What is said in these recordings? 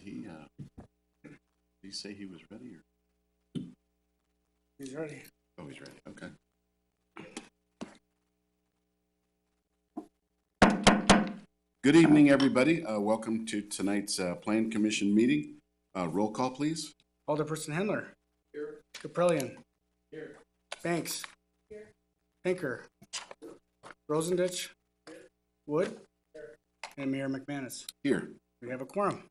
Did he say he was ready? Or? He's ready. Oh, he's ready. Okay. Good evening, everybody. Welcome to tonight's Plan Commission meeting. Roll call, please. Alderperson Hendler. Here. Caprillion. Here. Banks. Here. Pinker. Rosendich. Here. Wood. Here. And Mayor McManus. Here. We have a quorum.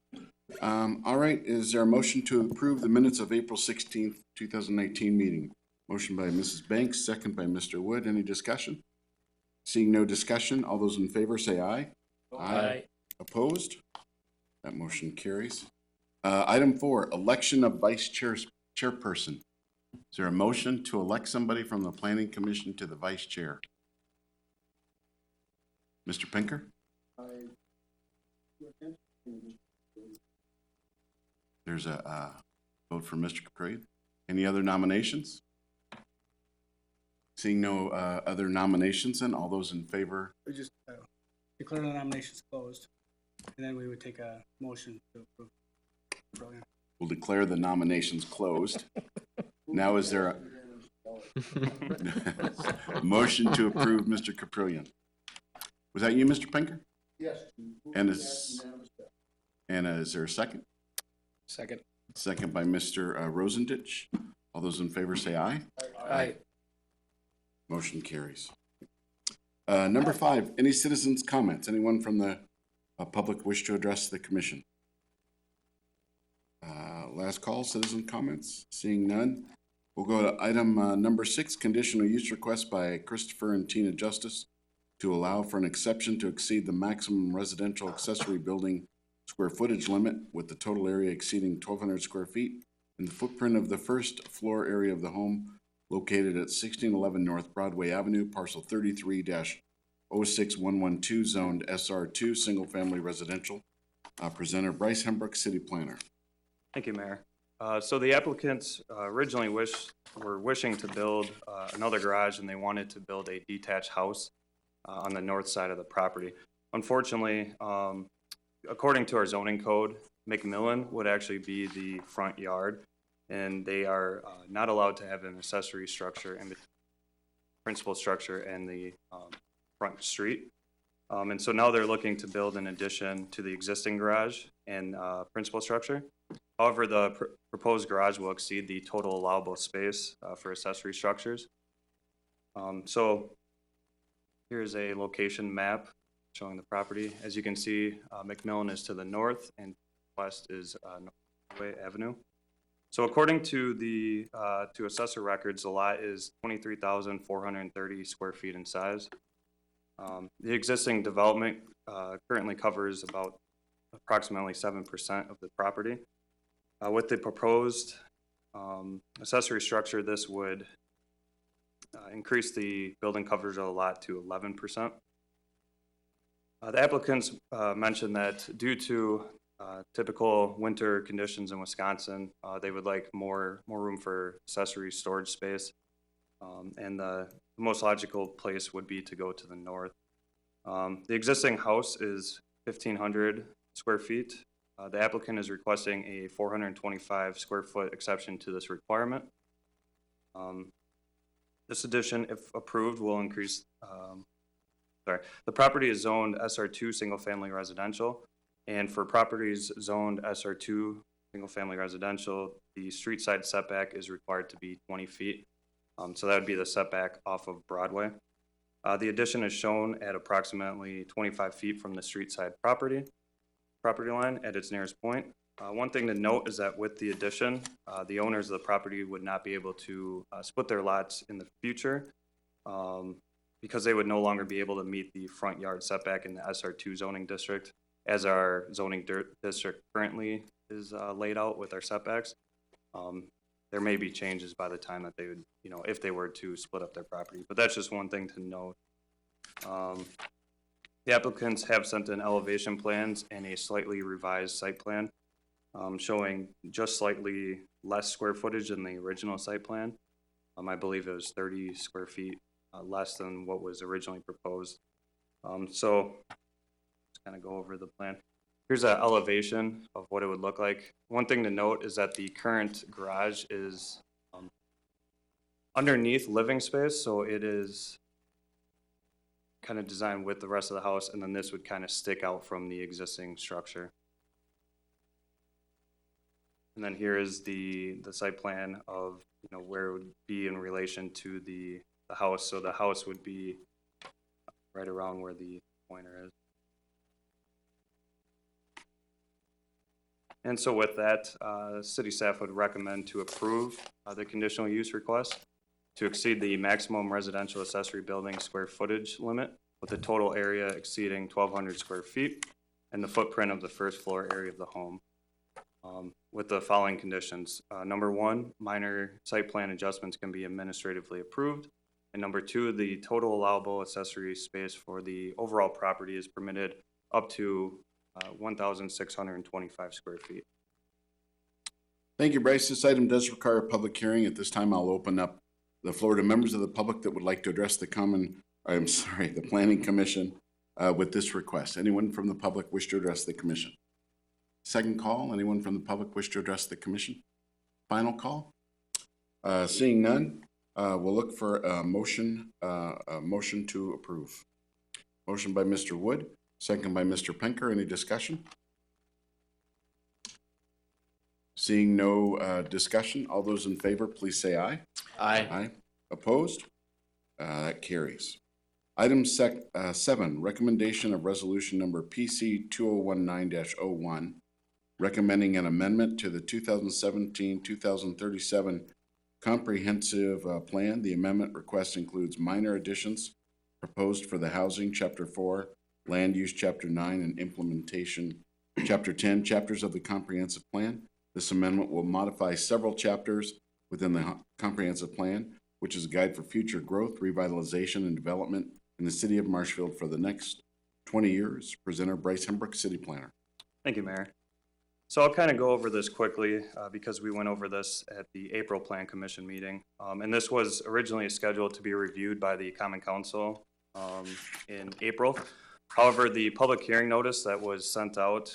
All right. Is there a motion to approve the minutes of April 16th, 2019 meeting? Motion by Mrs. Banks, second by Mr. Wood. Any discussion? Seeing no discussion, all those in favor say aye. Aye. Opposed? That motion carries. Item 4, election of chairperson. Is there a motion to elect somebody from the Planning Commission to the vice chair? Mr. Pinker? There's a vote for Mr. Capri. Any other nominations? Seeing no other nominations, then all those in favor? We just declare the nominations closed, and then we would take a motion to approve. Brilliant. We'll declare the nominations closed. Now is there a motion to approve Mr. Caprillion? Was that you, Mr. Pinker? Yes. And is there a second? Second. Second by Mr. Rosendich. All those in favor say aye. Aye. Motion carries. Number 5, any citizens' comments? Anyone from the public wish to address the commission? Last call, citizen comments. Seeing none, we'll go to item number 6, conditional use request by Christopher and Tina Justice to allow for an exception to exceed the maximum residential accessory building square footage limit with the total area exceeding 1,200 square feet and the footprint of the first floor area of the home located at 1611 North Broadway Avenue, parcel 33-06112, zoned SR2, single-family residential. Presenter Bryce Hembrook, City Planner. Thank you, Mayor. So the applicants originally were wishing to build another garage, and they wanted to build a detached house on the north side of the property. Unfortunately, according to our zoning code, McMillan would actually be the front yard, and they are not allowed to have an accessory structure and principal structure and the front street. And so now they're looking to build an addition to the existing garage and principal structure. However, the proposed garage will exceed the total allowable space for accessory structures. So here's a location map showing the property. As you can see, McMillan is to the north and west is Northway Avenue. So according to the to assessor records, the lot is 23,430 square feet in size. The existing development currently covers about approximately 7% of the property. With the proposed accessory structure, this would increase the building coverage of the lot to 11%. The applicants mentioned that due to typical winter conditions in Wisconsin, they would like more room for accessory storage space, and the most logical place would be to go to the north. The existing house is 1,500 square feet. The applicant is requesting a 425 square foot exception to this requirement. This addition, if approved, will increase, the property is zoned SR2 single family residential, and for properties zoned SR2 single family residential, the street side setback is required to be 20 feet. So that would be the setback off of Broadway. The addition is shown at approximately 25 feet from the street side property line at its nearest point. One thing to note is that with the addition, the owners of the property would not be able to split their lots in the future because they would no longer be able to meet the front yard setback in the SR2 zoning district as our zoning district currently is laid out with our setbacks. There may be changes by the time that they would, if they were to split up their property, but that's just one thing to note. The applicants have sent in elevation plans and a slightly revised site plan showing just slightly less square footage than the original site plan. I believe it was 30 square feet less than what was originally proposed. So let's kind of go over the plan. Here's an elevation of what it would look like. One thing to note is that the current garage is underneath living space, so it is kind of designed with the rest of the house, and then this would kind of stick out from the existing structure. And then here is the site plan of, you know, where it would be in relation to the house. So the house would be right around where the pointer is. And so with that, city staff would recommend to approve the conditional use request to exceed the maximum residential accessory building square footage limit with a total area exceeding 1,200 square feet and the footprint of the first floor area of the home. With the following conditions. Number one, minor site plan adjustments can be administratively approved. And number two, the total allowable accessory space for the overall property is permitted up to 1,625 square feet. Thank you, Bryce. This item does require a public hearing. At this time, I'll open up the floor to members of the public that would like to address the Planning Commission with this request. Anyone from the public wish to address the commission? Second call, anyone from the public wish to address the commission? Final call? Seeing none, we'll look for a motion to approve. Motion by Mr. Wood, second by Mr. Penker. Any discussion? Seeing no discussion, all those in favor, please say aye. Aye. Aye. Opposed? That carries. Item 7, recommendation of resolution number PC 2019-01, recommending an amendment to the 2017-2037 comprehensive plan. The amendment request includes minor additions proposed for the housing, Chapter 4, land use, Chapter 9, and implementation, Chapter 10, chapters of the comprehensive plan. This amendment will modify several chapters within the comprehensive plan, which is a guide for future growth, revitalization, and development in the city of Marshfield for the next 20 years. Presenter Bryce Hembrook, City Planner. Thank you, Mayor. So I'll kind of go over this quickly because we went over this at the April Plan Commission meeting. And this was originally scheduled to be reviewed by the Common Council in April. However, the public hearing notice that was sent out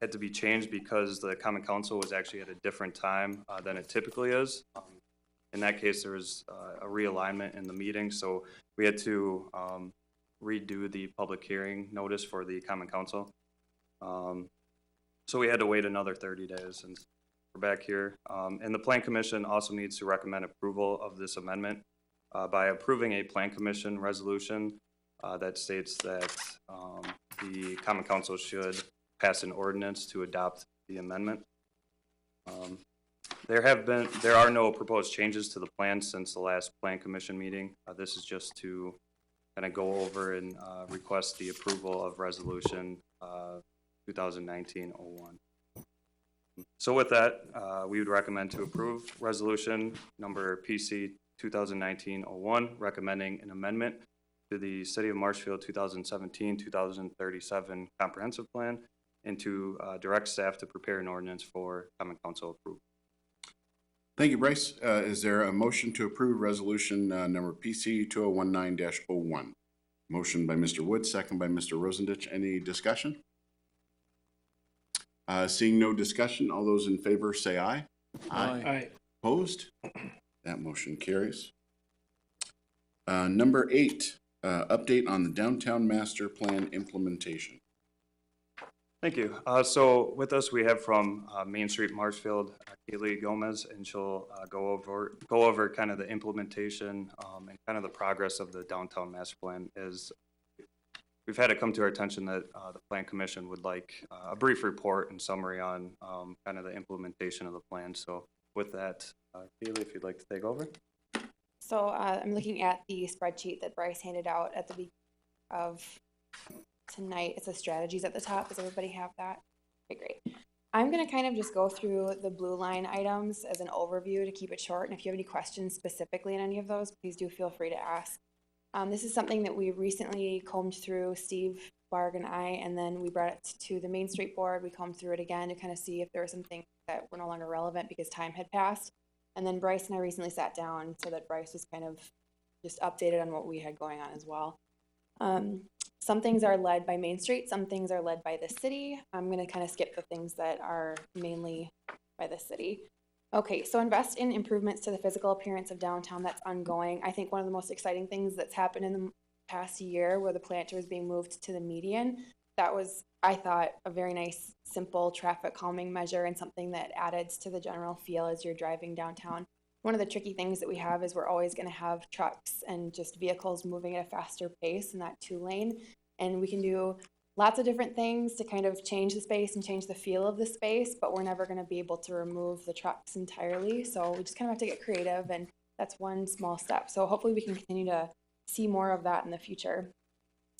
had to be changed because the Common Council was actually at a different time than it typically is. In that case, there was a realignment in the meeting, so we had to redo the public hearing notice for the Common Council. So we had to wait another 30 days, and we're back here. And the Plan Commission also needs to recommend approval of this amendment by approving a Plan Commission resolution that states that the Common Council should pass an ordinance to adopt the amendment. There are no proposed changes to the plan since the last Plan Commission meeting. This is just to kind of go over and request the approval of resolution 2019-01. So with that, we would recommend to approve resolution number PC 2019-01, recommending an amendment to the City of Marshfield 2017-2037 comprehensive plan, and to direct staff to prepare an ordinance for Common Council approval. Thank you, Bryce. Is there a motion to approve resolution number PC 2019-01? Motion by Mr. Wood, second by Mr. Rosendich. Any discussion? Seeing no discussion, all those in favor say aye. Aye. Opposed? That motion carries. Number 8, update on the downtown master plan implementation. Thank you. So with us, we have from Main Street Marshfield, Kaylee Gomez, and she'll go over kind of the implementation and kind of the progress of the downtown master plan. Is we've had it come to our attention that the Plan Commission would like a brief report and summary on kind of the implementation of the plan. So with that, Kaylee, if you'd like to take over. So I'm looking at the spreadsheet that Bryce handed out at the beginning of tonight. It's the strategies at the top. Does everybody have that? Okay, great. I'm going to kind of just go through the blue line items as an overview to keep it short. And if you have any questions specifically on any of those, please do feel free to ask. This is something that we recently combed through, Steve, Barg, and I, and then we brought it to the Main Street Board. We combed through it again to kind of see if there were some things that were no longer relevant because time had passed. And then Bryce and I recently sat down so that Bryce was kind of just updated on what we had going on as well. some things are led by Main Street, some things are led by the city. I'm gonna kind of skip the things that are mainly by the city. Okay, so invest in improvements to the physical appearance of downtown. That's ongoing. I think one of the most exciting things that's happened in the past year where the planter is being moved to the median, that was, I thought, a very nice, simple traffic calming measure and something that added to the general feel as you're driving downtown. One of the tricky things that we have is we're always going to have trucks and just vehicles moving at a faster pace in that 2-lane. And we can do lots of different things to kind of change the space and change the feel of the space, but we're never going to be able to remove the trucks entirely. So we just kind of have to get creative, and that's one small step. So hopefully we can continue to see more of that in the future.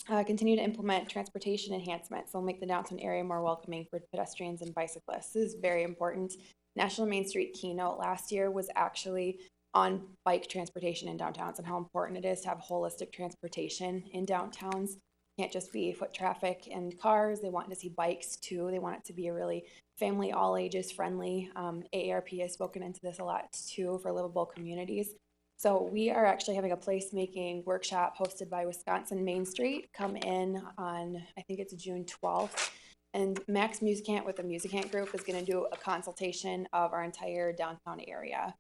Continue to implement transportation enhancements. They'll make the downtown area more welcoming for pedestrians and bicyclists. This is very important. National Main Street keynote last year was actually on bike transportation in downtowns and how important it is to have holistic transportation in downtowns. It can't just be foot traffic and cars. They want to see bikes too. They want it to be a really family, all ages friendly. AARP has spoken into this a lot too for livable communities. So we are actually having a placemaking workshop hosted by Wisconsin Main Street come in on, I think it's June 12th. And Max Musicant with the Musicant Group is going to do a consultation of our entire downtown area.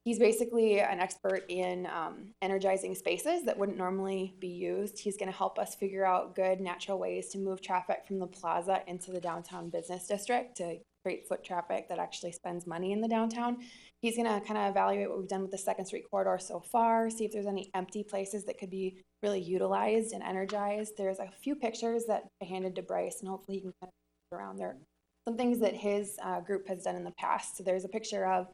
He's basically an expert in energizing spaces that wouldn't normally be used. He's going to help us figure out good natural ways to move traffic from the plaza into the downtown business district to create foot traffic that actually spends money in the downtown. He's going to kind of evaluate what we've done with the 2nd Street corridor so far, see if there's any empty places that could be really utilized and energized. There's a few pictures that I handed to Bryce, and hopefully you can kind of put around there. Some things that his group has done in the past. So there's a picture of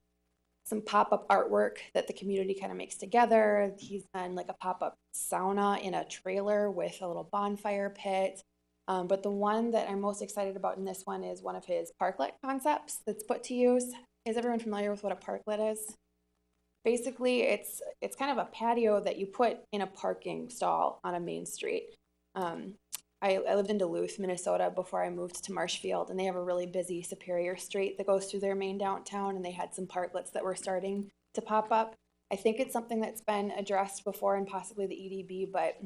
some pop-up artwork that the community kind of makes together. He's done like a pop-up sauna in a trailer with a little bonfire pit. But the one that I'm most excited about in this one is one of his parklet concepts that's put to use. Is everyone familiar with what a parklet is? Basically, it's kind of a patio that you put in a parking stall on a main street. I lived in Duluth, Minnesota before I moved to Marshfield, and they have a really busy Superior Street that goes through their main downtown, and they had some parklets that were starting to pop up. I think it's something that's been addressed before and possibly the EDB, but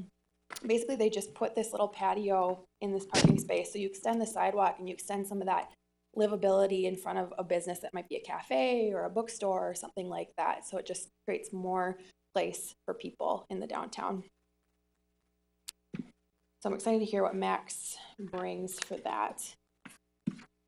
basically they just put this little patio in this parking space, so you extend the sidewalk and you extend some of that livability in front of a business that might be a cafe or a bookstore or something like that. So it just creates more place for people in the downtown. So I'm excited to hear what Max brings for that.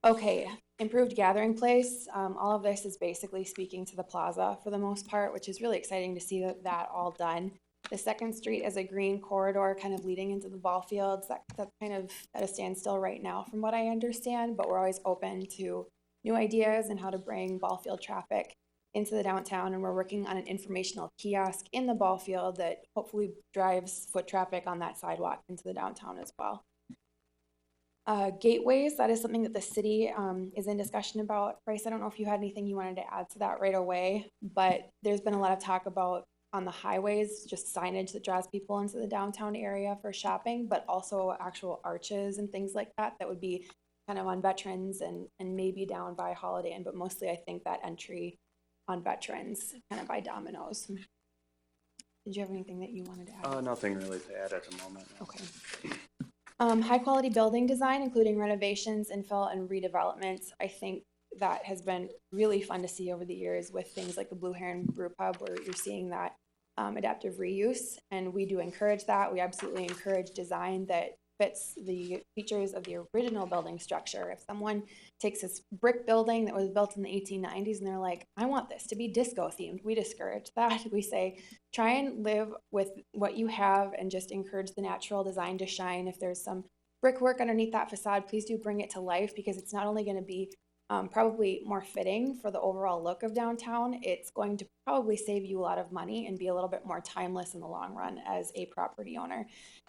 Okay, improved gathering place. All of this is basically speaking to the plaza for the most part, which is really exciting to see that all done. The 2nd Street is a green corridor kind of leading into the ball fields. That's kind of at a standstill right now from what I understand, but we're always open to new ideas and how to bring ball field traffic into the downtown, and we're working on an informational kiosk in the ball field that hopefully drives foot traffic on that sidewalk into the downtown as well. Gateways, that is something that the city is in discussion about. Bryce, I don't know if you had anything you wanted to add to that right away, but there's been a lot of talk about on the highways, just signage that draws people into the downtown area for shopping, but also actual arches and things like that that would be kind of on Veterans and maybe down by Holiday Inn, but mostly I think that entry on Veterans, kind of by Domino's. Did you have anything that you wanted to add? Nothing really to add at the moment. Okay. High quality building design, including renovations, infill, and redevelopments. I think that has been really fun to see over the years with things like the Blue Heron Brew Pub, where you're seeing that adaptive reuse, and we do encourage that. We absolutely encourage design that fits the features of the original building structure. If someone takes this brick building that was built in the 1890s and they're like, I want this to be disco themed, we discourage that. We say, try and live with what you have and just encourage the natural design to shine. If there's some brickwork underneath that facade, please do bring it to life, because it's not only going to be probably more fitting for the overall look of downtown, it's going to probably save you a lot of money and be a little bit more timeless in the long run as a property owner.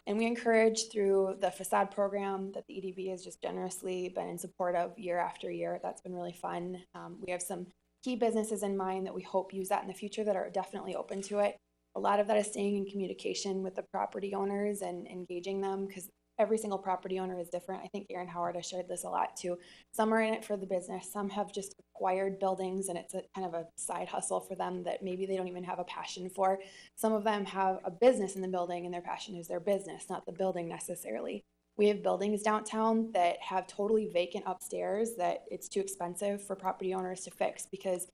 And we encourage through the facade program that the EDB has just generously been in support of year after year. That's been really fun. We have some key businesses in mind that we hope use that in the future that are definitely open to it. A lot of that is staying in communication with the property owners and engaging them, because every single property owner is different. I think Aaron Howard has shared this a lot too. Some are in it for the business. Some have just acquired buildings and it's a kind of a side hustle for them that maybe they don't even have a passion for. Some of them have a business in the building and their passion is their business, not the building necessarily. We have buildings downtown that have totally vacant upstairs that it's too expensive for property owners to fix because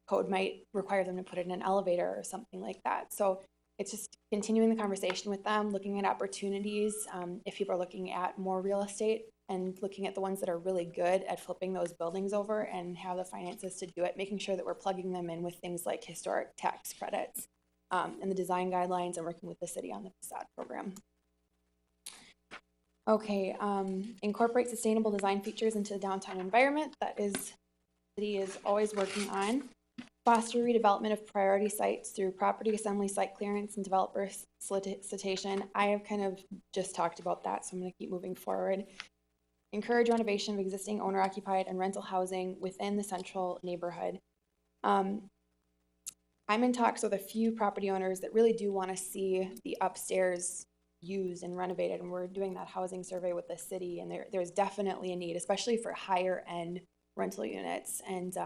code might require them to put in an elevator or something like that. So it's just continuing the conversation with them, looking at opportunities. If people are looking at more real estate and looking at the ones that are really good at flipping those buildings over and have the finances to do it, making sure that we're plugging them in with things like historic tax credits and the design guidelines and working with the city on the facade program. Okay, incorporate sustainable design features into the downtown environment. That is, the city is always working on. Foster redevelopment of priority sites through property assembly, site clearance, and developer solicitation. I have kind of just talked about that, so I'm going to keep moving forward. Encourage renovation of existing owner-occupied and rental housing within the central neighborhood. I'm in talks with a few property owners that really do want to see the upstairs used and renovated, and we're doing that housing survey with the city, and there's definitely a need, especially for higher end rental units, and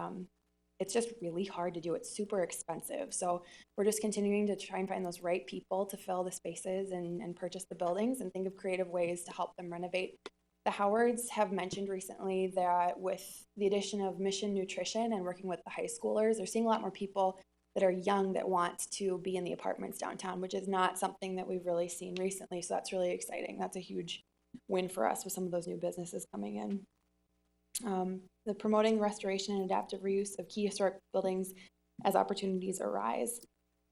it's just really hard to do. It's super expensive, so we're just continuing to try and find those right people to fill the spaces and purchase the buildings and think of creative ways to help them renovate. The Howards have mentioned recently that with the addition of Mission Nutrition and working with the high schoolers, they're seeing a lot more people that are young that want to be in the apartments downtown, which is not something that we've really seen recently. So that's really exciting. That's a huge win for us with some of those new businesses coming in. The promoting restoration and adaptive reuse of key historic buildings as opportunities arise.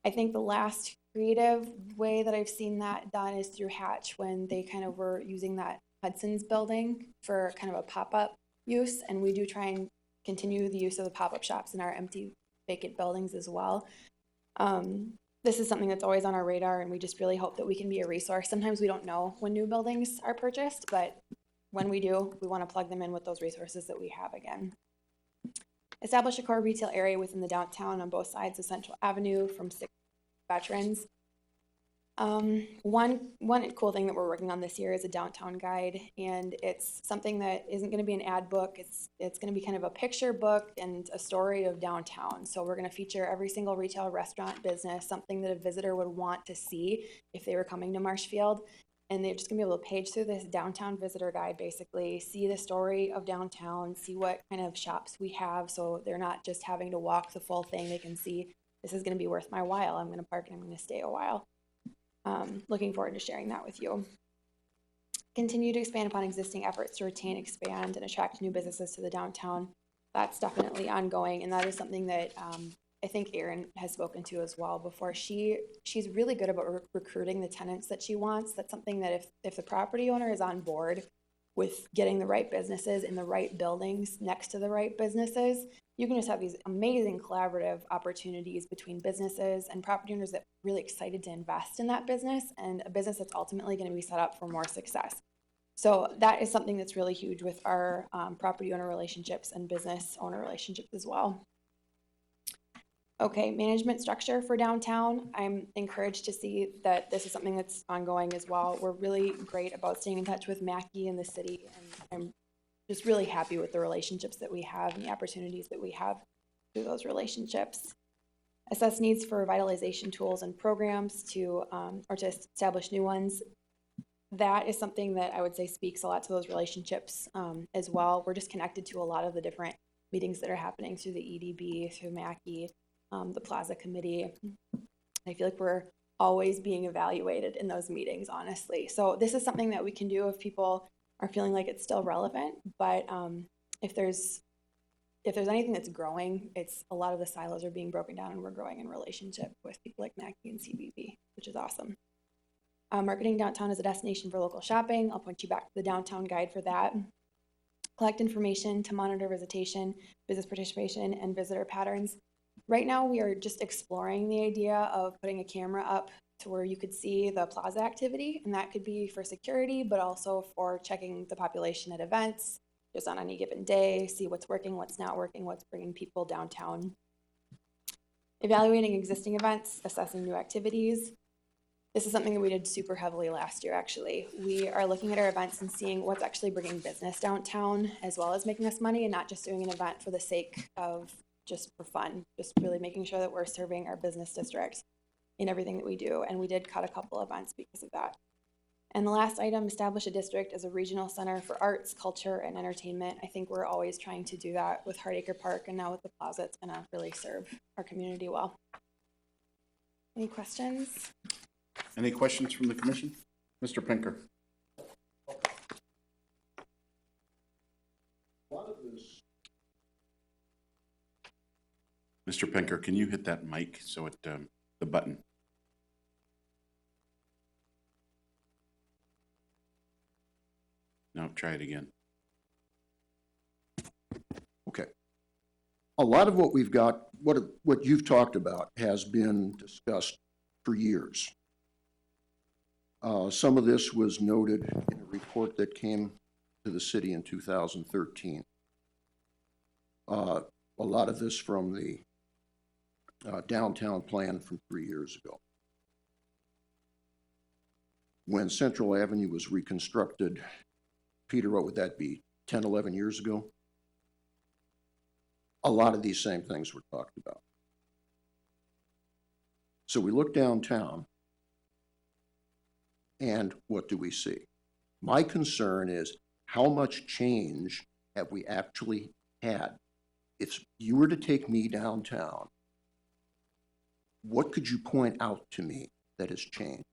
I think the last creative way that I've seen that done is through Hatch, when they kind of were using that Hudson's building for kind of a pop-up use. And we do try and continue the use of the pop-up shops in our empty vacant buildings as well. This is something that's always on our radar, and we just really hope that we can be a resource. Sometimes we don't know when new buildings are purchased, but when we do, we want to plug them in with those resources that we have again. Establish a core retail area within the downtown on both sides of Central Avenue from 6 veterans. One cool thing that we're working on this year is a downtown guide, and it's something that isn't going to be an ad book. It's going to be kind of a picture book and a story of downtown. So we're going to feature every single retail, restaurant, business, something that a visitor would want to see if they were coming to Marshfield. And they're just going to be able to page through this downtown visitor guide, basically see the story of downtown, see what kind of shops we have, so they're not just having to walk the full thing. They can see, this is going to be worth my while. I'm going to park and I'm going to stay a while. Looking forward to sharing that with you. Continue to expand upon existing efforts to retain, expand, and attract new businesses to the downtown. That's definitely ongoing, and that is something that I think Erin has spoken to as well before. She's really good about recruiting the tenants that she wants. That's something that if the property owner is on board with getting the right businesses in the right buildings next to the right businesses, you can just have these amazing collaborative opportunities between businesses and property owners that are really excited to invest in that business, and a business that's ultimately going to be set up for more success. So that is something that's really huge with our property owner relationships and business owner relationships as well. Okay, management structure for downtown. I'm encouraged to see that this is something that's ongoing as well. We're really great about staying in touch with Mackie and the city, and I'm just really happy with the relationships that we have and the opportunities that we have through those relationships. Assess needs for revitalization tools and programs to establish new ones. That is something that I would say speaks a lot to those relationships as well. We're just connected to a lot of the different meetings that are happening through the EDB, through Mackie, the Plaza Committee. I feel like we're always being evaluated in those meetings, honestly. So this is something that we can do if people are feeling like it's still relevant. But if there's anything that's growing, it's a lot of the silos are being broken down, and we're growing in relationship with people like Mackie and CBB, which is awesome. Marketing downtown as a destination for local shopping. I'll point you back to the downtown guide for that. Collect information to monitor visitation, business participation, and visitor patterns. Right now, we are just exploring the idea of putting a camera up to where you could see the plaza activity, and that could be for security, but also for checking the population at events, just on any given day, see what's working, what's not working, what's bringing people downtown. Evaluating existing events, assessing new activities. This is something that we did super heavily last year, actually. We are looking at our events and seeing what's actually bringing business downtown as well as making us money, and not just doing an event for the sake of just for fun, just really making sure that we're serving our business districts in everything that we do. And we did cut a couple events because of that. And the last item, establish a district as a regional center for arts, culture, and entertainment. I think we're always trying to do that with Hardacre Park, and now with the plaza, it's gonna really serve our community well. Any questions? Any questions from the commission? Mr. Pinker? Mr. Pinker, can you hit that mic so it, the button? No, try it again. Okay. A lot of what we've got, what you've talked about has been discussed for years. Some of this was noted in a report that came to the city in 2013. A lot of this from the downtown plan from 3 years ago. When Central Avenue was reconstructed, Peter, what would that be, 10, 11 years ago? A lot of these same things were talked about. So we look downtown, and what do we see? My concern is how much change have we actually had? If you were to take me downtown, what could you point out to me that has changed?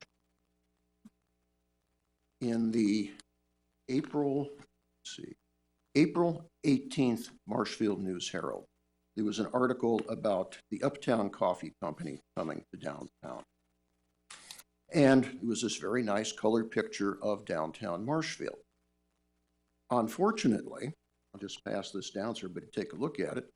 In the April 18th Marshfield News Herald, there was an article about the Uptown Coffee Company coming to downtown. And it was this very nice colored picture of downtown Marshfield. Unfortunately, I'll just pass this down so everybody take a look at it.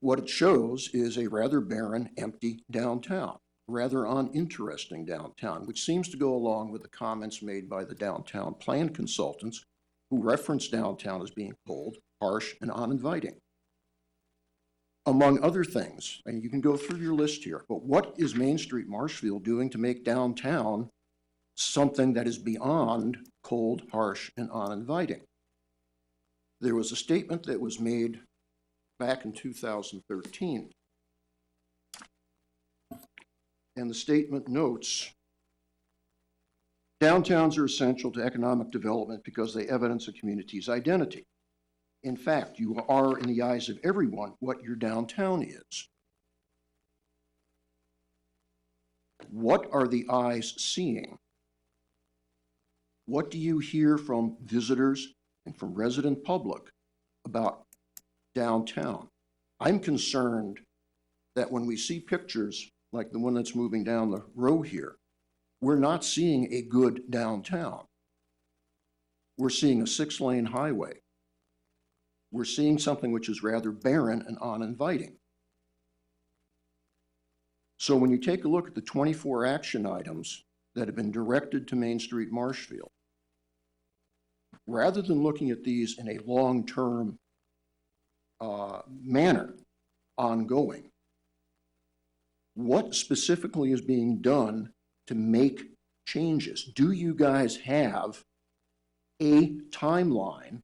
What it shows is a rather barren, empty downtown, rather uninteresting downtown, which seems to go along with the comments made by the downtown plan consultants who reference downtown as being cold, harsh, and uninviting. Among other things, and you can go through your list here, but what is Main Street Marshfield doing to make downtown something that is beyond cold, harsh, and uninviting? There was a statement that was made back in 2013. And the statement notes, downtowns are essential to economic development because they evidence a community's identity. In fact, you are, in the eyes of everyone, what your downtown is. What are the eyes seeing? What do you hear from visitors and from resident public about downtown? I'm concerned that when we see pictures like the one that's moving down the row here, we're not seeing a good downtown. We're seeing a 6-lane highway. We're seeing something which is rather barren and uninviting. So when you take a look at the 24 action items that have been directed to Main Street Marshfield, rather than looking at these in a long-term manner, ongoing, what specifically is being done to make changes? Do you guys have a timeline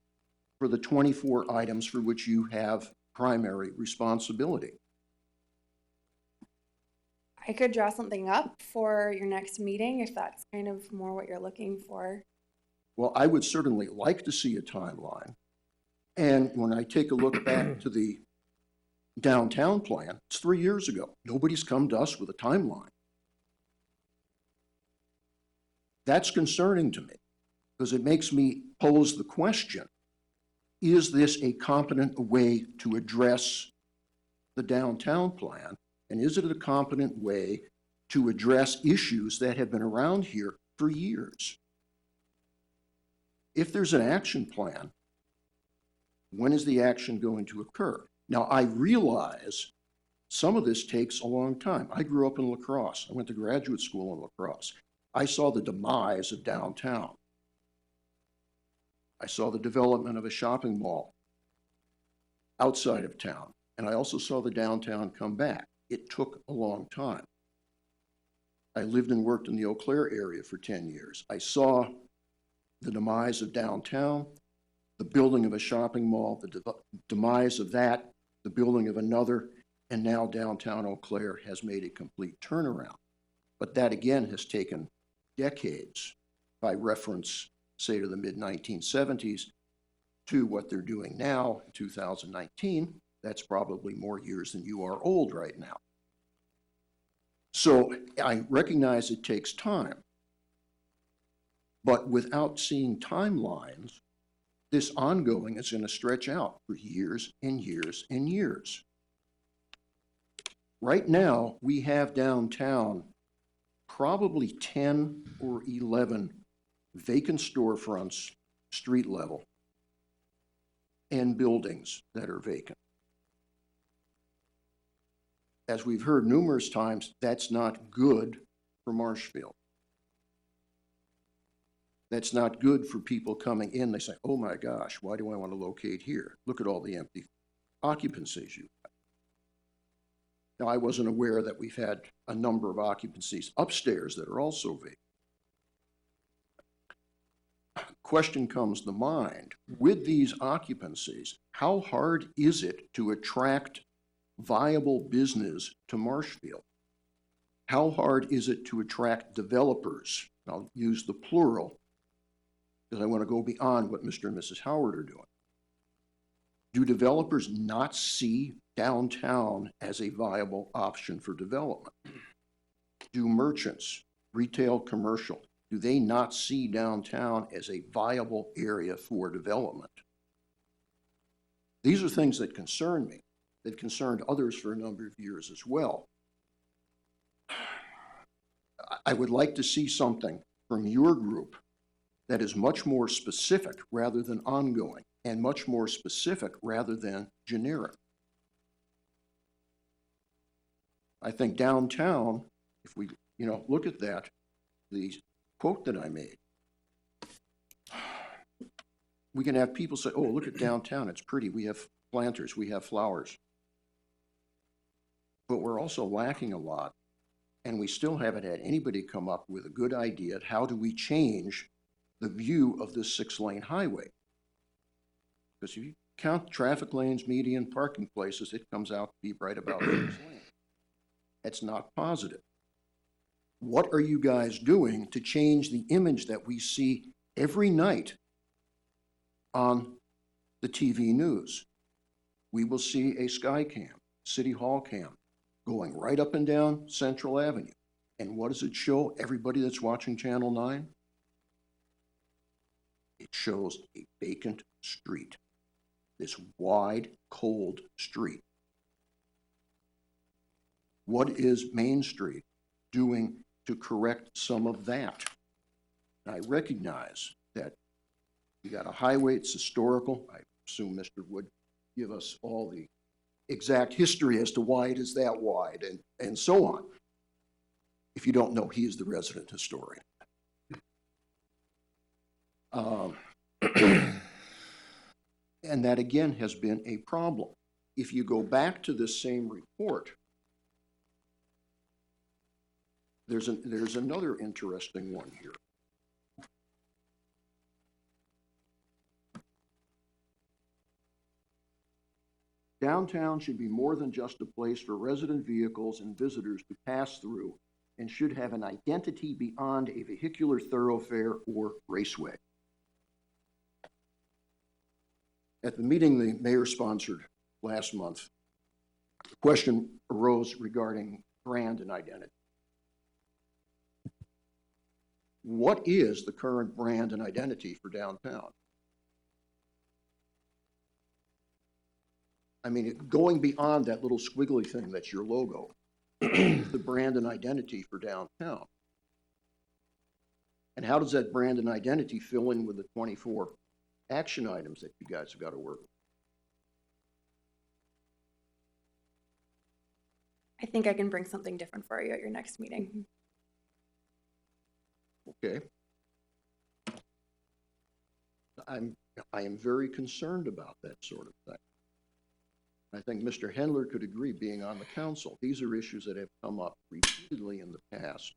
for the 24 items for which you have primary responsibility? I could draw something up for your next meeting if that's kind of more what you're looking for. Well, I would certainly like to see a timeline. And when I take a look back to the downtown plan, it's 3 years ago. Nobody's come to us with a timeline. That's concerning to me because it makes me pose the question, is this a competent way to address the downtown plan? And is it a competent way to address issues that have been around here for years? If there's an action plan, when is the action going to occur? Now, I realize some of this takes a long time. I grew up in La Crosse. I went to graduate school in La Crosse. I saw the demise of downtown. I saw the development of a shopping mall outside of town, and I also saw the downtown come back. It took a long time. I lived and worked in the Eau Claire area for 10 years. I saw the demise of downtown, the building of a shopping mall, the demise of that, the building of another, and now downtown Eau Claire has made a complete turnaround. But that again has taken decades, by reference, say, to the mid-1970s, to what they're doing now in 2019. That's probably more years than you are old right now. So I recognize it takes time, but without seeing timelines, this ongoing is going to stretch out for years and years and years. Right now, we have downtown probably 10 or 11 vacant storefronts, street level, and buildings that are vacant. As we've heard numerous times, that's not good for Marshfield. That's not good for people coming in. They say, oh my gosh, why do I want to locate here? Look at all the empty occupancies you have. Now, I wasn't aware that we've had a number of occupancies upstairs that are also vacant. Question comes to mind, with these occupancies, how hard is it to attract viable business to Marshfield? How hard is it to attract developers? I'll use the plural because I want to go beyond what Mr. and Mrs. Howard are doing. Do developers not see downtown as a viable option for development? Do merchants, retail, commercial, do they not see downtown as a viable area for development? These are things that concern me, that concerned others for a number of years as well. I would like to see something from your group that is much more specific rather than ongoing, and much more specific rather than generic. I think downtown, if we, look at that, the quote that I made, we can have people say, oh, look at downtown, it's pretty, we have planters, we have flowers. But we're also lacking a lot, and we still haven't had anybody come up with a good idea of how do we change the view of this 6-lane highway. Because if you count traffic lanes, median, parking places, it comes out to be right about 6 lanes. That's not positive. What are you guys doing to change the image that we see every night on the TV news? We will see a Skycam, City Hall cam, going right up and down Central Avenue. And what does it show everybody that's watching Channel 9? It shows a vacant street, this wide, cold street. What is Main Street doing to correct some of that? And I recognize that you got a highway, it's historical. I assume Mr. Wood give us all the exact history as to why it is that wide and so on. If you don't know, he is the resident historian. And that again has been a problem. If you go back to this same report, there's another interesting one here. Downtown should be more than just a place for resident vehicles and visitors to pass through, and should have an identity beyond a vehicular thoroughfare or raceway. At the meeting the mayor sponsored last month, the question arose regarding brand and identity. What is the current brand and identity for downtown? I mean, going beyond that little squiggly thing that's your logo, the brand and identity for downtown. And how does that brand and identity fill in with the 24 action items that you guys have got to work with? I think I can bring something different for you at your next meeting. Okay. I am very concerned about that sort of thing. I think Mr. Hendler could agree, being on the council. These are issues that have come up repeatedly in the past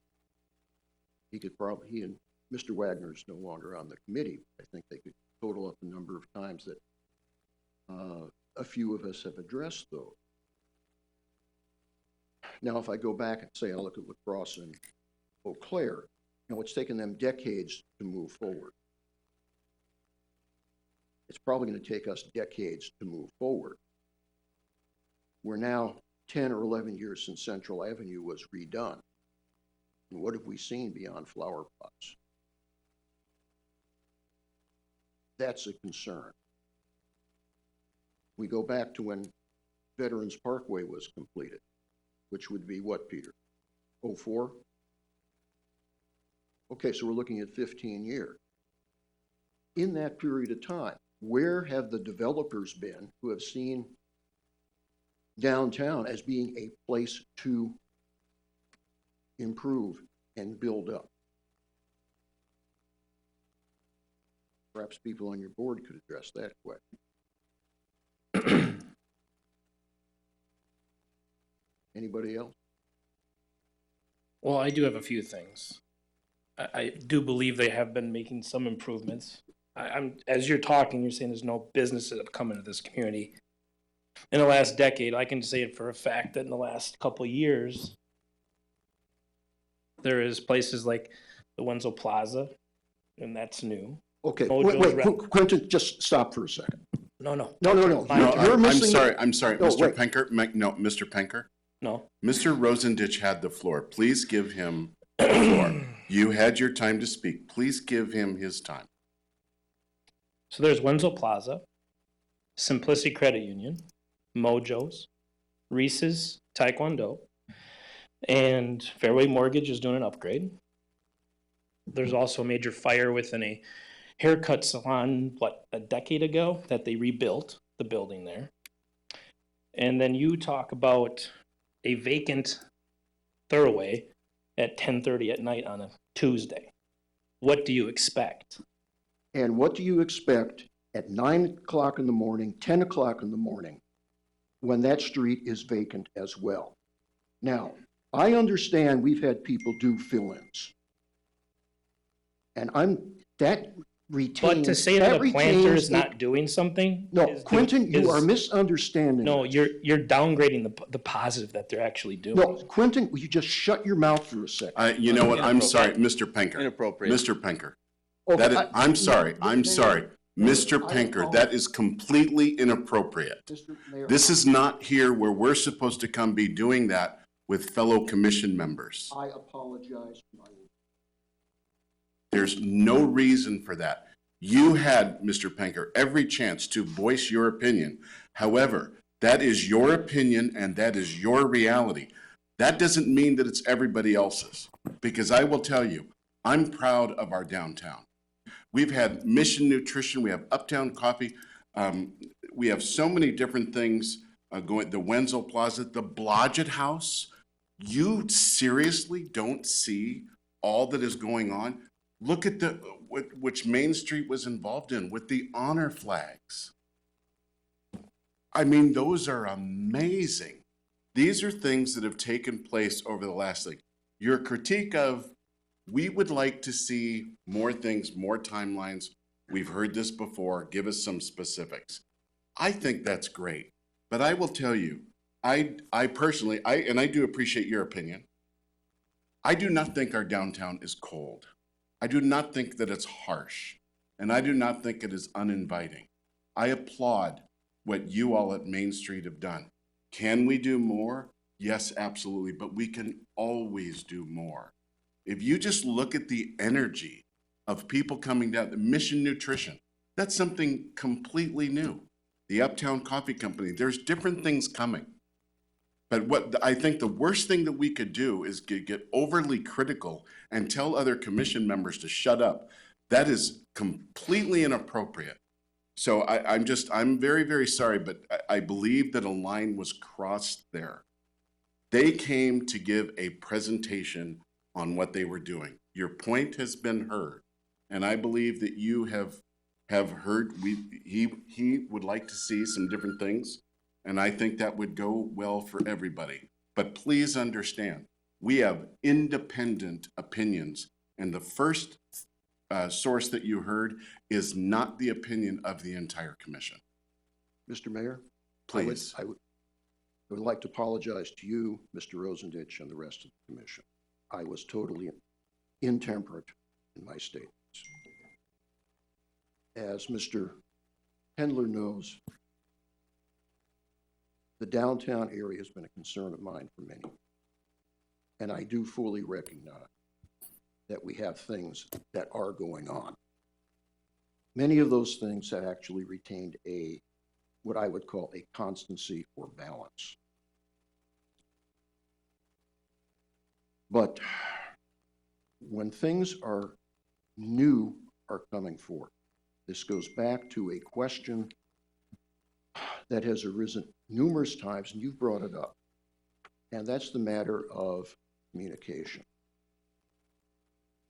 he and Mr. Wagner is no longer on the committee. I think they could total up the number of times that a few of us have addressed those. Now, if I go back and say I look at La Crosse and Eau Claire, it's taken them decades to move forward. It's probably going to take us decades to move forward. We're now 10 or 11 years since Central Avenue was redone. And what have we seen beyond flower pots? That's a concern. We go back to when Veterans Parkway was completed, which would be what, Peter? 04? Okay, so we're looking at 15 years. In that period of time, where have the developers been who have seen downtown as being a place to improve and build up? Perhaps people on your board could address that question. Anybody else? Well, I do have a few things. I do believe they have been making some improvements. As you're talking, you're saying there's no businesses that have come into this community. In the last decade, I can say it for a fact that in the last couple of years, there is places like the Wenzel Plaza, and that's new. Okay, Mojo's wait, Quentin, just stop for a second. No. No. No, You're missing I'm sorry, No, Mr. wait. Penker, Mr. Penker. No. Mr. Rosendich had the floor. Please give him the floor. You had your time to speak. Please give him his time. So there's Wenzel Plaza, Simplicity Credit Union, Mojo's, Reese's Taekwondo, and Fairway Mortgage is doing an upgrade. There's also a major fire within a haircut salon, a decade ago, that they rebuilt the building there. And then you talk about a vacant thoroughway at 10:30 at night on a Tuesday. What do you expect? And what do you expect at 9 o'clock in the morning, 10 o'clock in the morning, when that street is vacant as well? Now, I understand we've had people do fill-ins. And that retains. But to say that a planter is not doing something? No, Quentin, you are misunderstanding. No, you're downgrading the positive that they're actually doing. No, Quentin, will you just shut your mouth for a second? You know what? I'm sorry, Mr. Penker. Inappropriate. Mr. Penker. Okay, That is, I'm sorry. Mr. I Penker, that is completely inappropriate. Mr. Mayor, This is not here where we're supposed to come be doing that with fellow commission members. I apologize for my. There's no reason for that. You had, Mr. Penker, every chance to voice your opinion. However, that is your opinion and that is your reality. That doesn't mean that it's everybody else's, because I will tell you, I'm proud of our downtown. We've had Mission Nutrition, we have Uptown Coffee, we have so many different things going, the Wenzel Plaza, the Blodgett House. You seriously don't see all that is going on? Look at which Main Street was involved in with the honor flags. I mean, those are amazing. These are things that have taken place over the last, your critique of, we would like to see more things, more timelines. We've heard this before. Give us some specifics. I think that's great. But I will tell you, I personally, and I do appreciate your opinion, I do not think our downtown is cold. I do not think that it's harsh. And I do not think it is uninviting. I applaud what you all at Main Street have done. Can we do more? Yes, absolutely. But we can always do more. If you just look at the energy of people coming down, the Mission Nutrition, that's something completely new. The Uptown Coffee Company, there's different things coming. But what I think the worst thing that we could do is get overly critical and tell other commission members to shut up. That is completely inappropriate. So I'm very, very sorry, but I believe that a line was crossed there. They came to give a presentation on what they were doing. Your point has been heard, and I believe that you have heard. He would like to see some different things, and I think that would go well for everybody. But please understand, we have independent opinions And the first source that you heard is not the opinion of the entire commission. Mr. Mayor? Please. I would like to apologize to you, Mr. Rosendich, and the rest of the commission. I was totally intemperate in my statements. As Mr. Hendler knows, the downtown area has been a concern of mine for many. And I do fully recognize that we have things that are going on. Many of those things have actually retained what I would call a constancy or balance. But when things are new are coming forth, this goes back to a question that has arisen numerous times, and you've brought it up, and that's the matter of communication.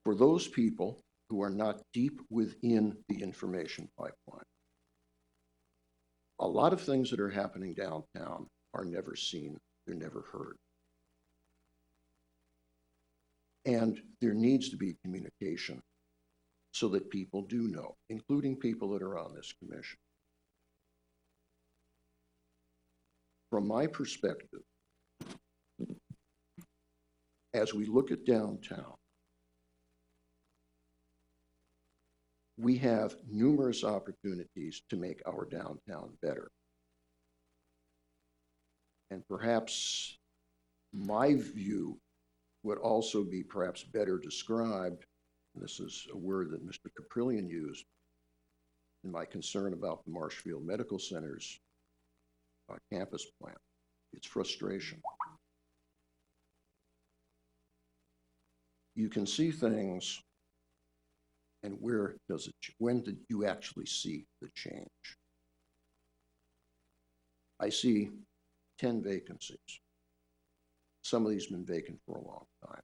For those people who are not deep within the information pipeline, a lot of things that are happening downtown are never seen, they're never heard. And there needs to be communication so that people do know, including people that are on this commission. From my perspective, as we look at downtown, we have numerous opportunities to make our downtown better. And perhaps my view would also be perhaps better described, and this is a word that Mr. Caprillion used in my concern about the Marshfield Medical Center's campus plan. It's frustration. You can see things, and when did you actually see the change? I see 10 vacancies. Some of these have been vacant for a long time.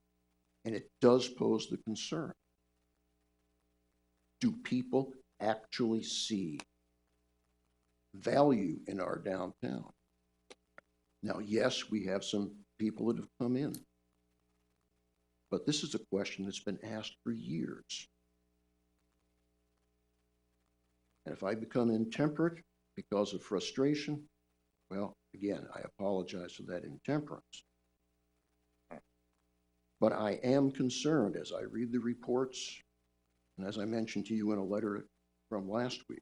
And it does pose the concern. Do people actually see value in our downtown? Now, yes, we have some people that have come in, but this is a question that's been asked for years. And if I become intemperate because of frustration, well, again, I apologize for that intemperance. But I am concerned as I read the reports, and as I mentioned to you in a letter from last week,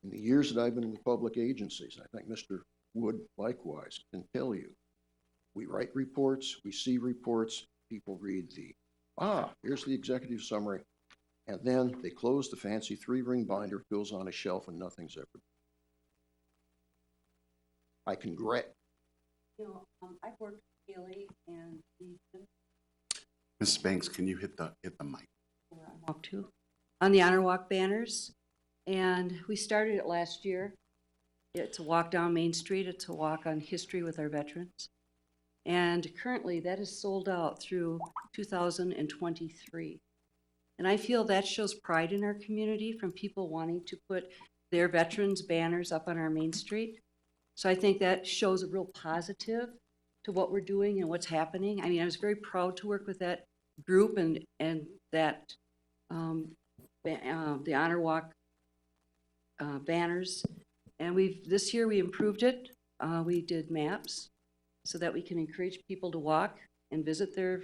in the years that I've been in the public agencies, I think Mr. Wood likewise can tell you, we write reports, we see reports, people read here's the executive summary, and then they close the fancy 3-ring binder, goes on a shelf, and nothing's ever. I can regret. I've worked with Haley and Mrs. Banks, can you hit the mic? where I walk to on the Honor Walk banners, and we started it last year. It's a walk down Main Street. It's a walk on history with our veterans, and currently that is sold out through 2023. And I feel that shows pride in our community from people wanting to put their veterans banners up on our Main Street. So I think that shows a real positive to what we're doing and what's happening. I mean, I was very proud to work with that group and that the Honor Walk banners. And this year we improved it. We did maps so that we can encourage people to walk and visit their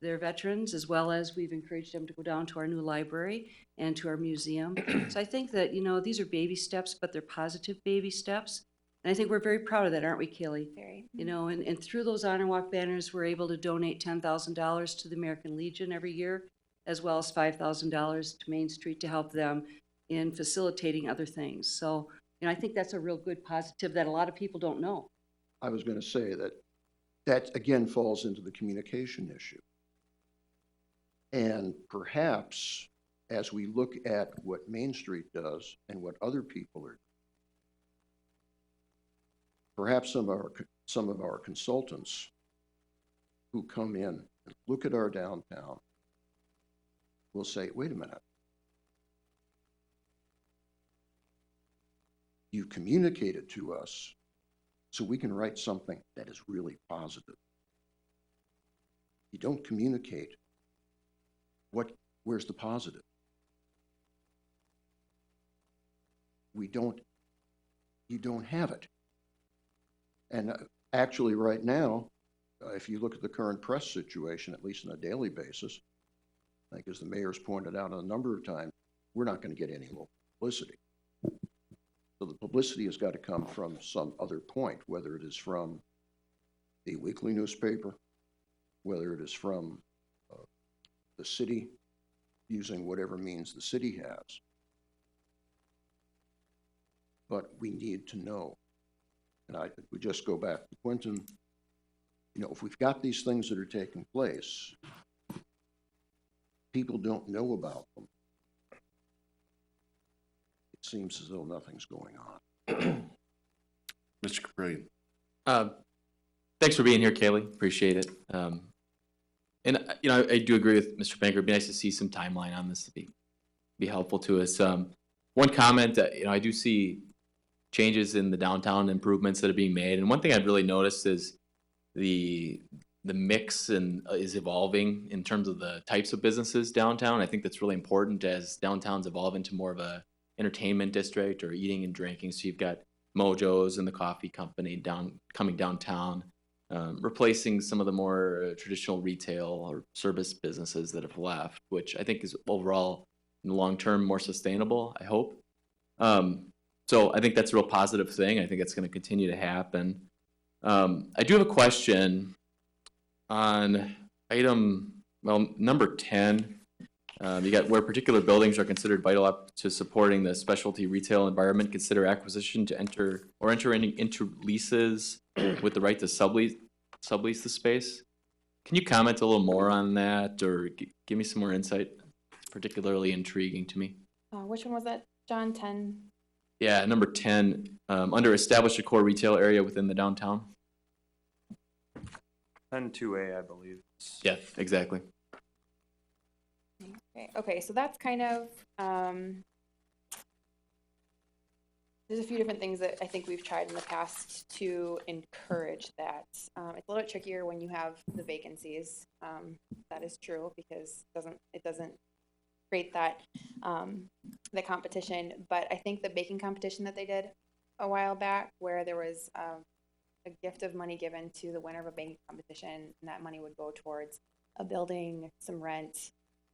veterans, as well as we've encouraged them to go down to our new library and to our museum. So I think that, these are baby steps, but they're positive baby steps. And I think we're very proud of that, aren't we, Kelly? Very. And through those Honor Walk banners, we're able to donate $10,000 to the American Legion every year, as well as $5,000 to Main Street to help them in facilitating other things. So, I think that's a real good positive that a lot of people don't know. I was going to say that again falls into the communication issue. And perhaps as we look at what Main Street does and what other people are, perhaps some of our consultants who come in and look at our downtown will say, wait a minute, you communicated to us so we can write something that is really positive. You don't communicate Where's the positive? You don't have it. And actually right now, if you look at the current press situation, at least on a daily basis, I think as the mayor's pointed out a number of times, we're not going to get any local publicity. So the publicity has got to come from some other point, whether it is from a weekly newspaper, whether it is from the city, using whatever means the city has. But we need to know. And we just go back to Quentin. You know, if we've got these things that are taking place, people don't know about them. It seems as though nothing's going on. Mr. Caprillion. Thanks for being here, Kaylee. Appreciate it. And you know, I do agree with Mr. Banker. It'd be nice to see some timeline on this to be helpful to us. One comment, you know, I do see changes in the downtown improvements that are being made, and one thing I've really noticed is the mix and is evolving in terms of the types of businesses downtown. I think that's really important as downtowns evolve into more of a entertainment district or eating and drinking. So you've got Mojo's and the coffee company coming downtown, replacing some of the more traditional retail or service businesses that have left, which I think is overall in the long term more sustainable, I hope. So I think that's a real positive thing. I think it's going to continue to happen. I do have a question on item, number 10. You got where particular buildings are considered vital up to supporting the specialty retail environment, consider acquisition to enter into leases with the right to sublease the space. Can you comment a little more on that or give me some more insight? It's particularly intriguing to me. Which one was that, John? 10? Yeah, number 10, under establish a core retail area within the downtown. 10-2A, I believe. Yeah, exactly. Okay, so that's kind of, there's a few different things that I think we've tried in the past to encourage that. It's a little bit trickier when you have the vacancies. That is true because it doesn't create that the competition. But I think the baking competition that they did a while back, where there was a gift of money given to the winner of a baking competition, and that money would go towards a building, some rent,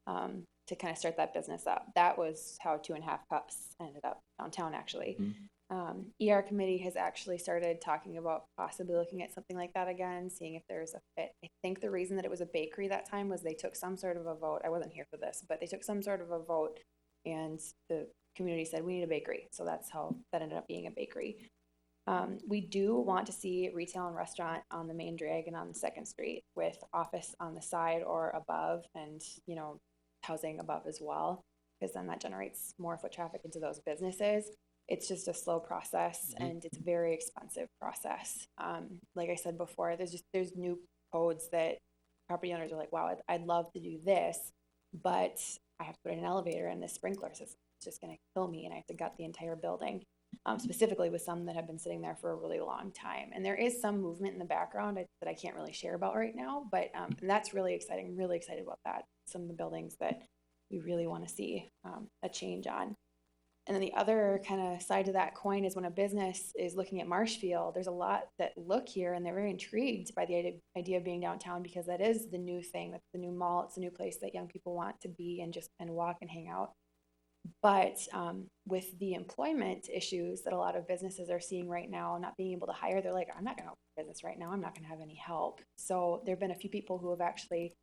to kind of start that business up. That was how 2.5 Cups ended up downtown, actually. Mm-hmm. ER committee has actually started talking about possibly looking at something like that again, seeing if there's a fit. I think the reason that it was a bakery that time was they took some sort of a vote. I wasn't here for this, but they took some sort of a vote, and the community said, we need a bakery. So that's how that ended up being a bakery. We do want to see retail and restaurant on the main drag and on 2nd Street with office on the side or above, and, you know, housing above as well, because then that generates more foot traffic into those businesses. It's just a slow process, mm-hmm. and it's a very expensive process. Like I said before, there's new codes that property owners are like, wow, I'd love to do this, but I have to put in an elevator and the sprinkler system is just going to kill me, and I have to gut the entire building. Specifically with some that have been sitting there for a really long time. And there is some movement in the background that I can't really share about right now, but that's really exciting. I'm really excited about that. Some of the buildings that we really want to see a change on. And then the other kind of side to that coin is when a business is looking at Marshfield, there's a lot that look here and they're very intrigued by the idea of being downtown, because that is the new thing. That's the new mall. It's the new place that young people want to be and walk and hang out. But with the employment issues that a lot of businesses are seeing right now, not being able to hire, they're like, I'm not going to open a business right now. I'm not going to have any help. So there have been a few people who have actually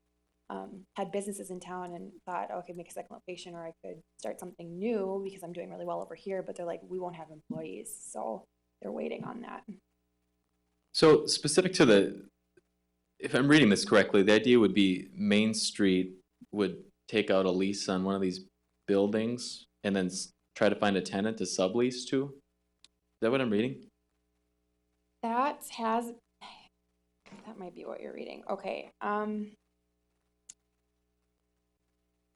had businesses in town and thought, oh, I could make a second location, or I could start something new because I'm doing really well over here. But they're like, we won't have employees. So they're waiting on that. So specific to if I'm reading this correctly, the idea would be Main Street would take out a lease on one of these buildings and then try to find a tenant to sublease to? Is that what I'm reading? That might be what you're reading. Okay. I feel